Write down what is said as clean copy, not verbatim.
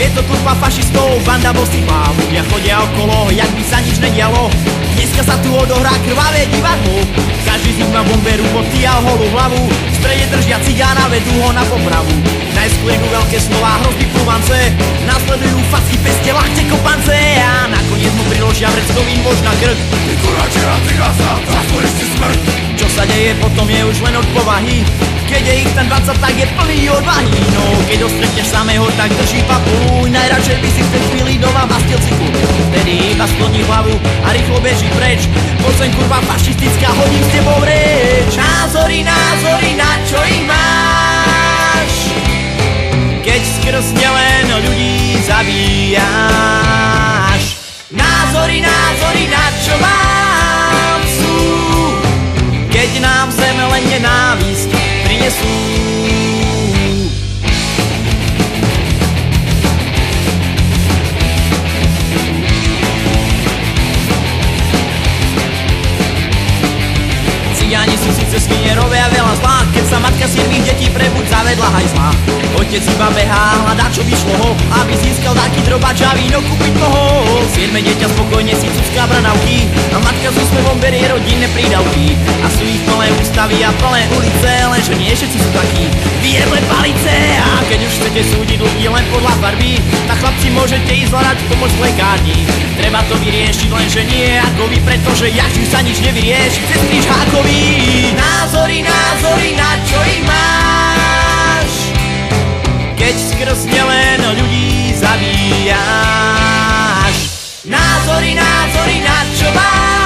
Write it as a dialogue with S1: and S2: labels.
S1: Je to trupa fašistov, banda bosých hlav. Ľudia chodia okolo, jak by sa nič nedialo. Dneska sa tu odohrá krvavé divadlo. Každý z nich má bomberu podtial holú hlavu. V strede držia cigána, vedú ho na popravu. Najskôr idú veľké slova, hrozby plúvance. Nasledujú facky, peste, lakte, kopance. A nakoniec mu priložia vreckový nôž na krk.
S2: Ty kuráči a cigása, zaslúžiš si smrť.
S1: Čo sa deje potom je už len od povahy. Keď je ich ten 20, tak je plný odvahy. No, keď dostretneš samého, tak drží papu. Najradšej by si v tej chvíli doma mastil ciku. Vtedy iba skloní hlavu a rýchlo beží preč. Poď kurva fašistická, hodím s tebou reč. Názory, názory, na čo ich máš? Keď skrz len ľudí zabíjaš. Názory, názory, na čo mám sú? Keď nám zem len nenávisť prinesú. Cigáni sú síce svinie, robia veľa zlá. Keď sa matka 7 detí prebuď zavedla hajzla. Otec iba behá, hľadá čo vyšlo ho, aby získal taký drobač a víno kúpiť mohol. 7 dieťa spokojne si cucká branavky a matka s úsmevom berie rodinné prídavky. A sú ich plné ústavy a plné ulice, lenže nie všetci sú takí. Vyjedle palice a keď už chcete súdiť ľudí len podľa farby, tak chlapci môžete ísť hľadať pomoc v lekárni. Treba to vyriešiť, lenže nie ako vy, pretože jakživ sa nič nevyrieši cez kríž hákový. Názory, názory, na čo ich máš? Keď skrz len ľudí zabíjaš. Názory, názory, na čo máš?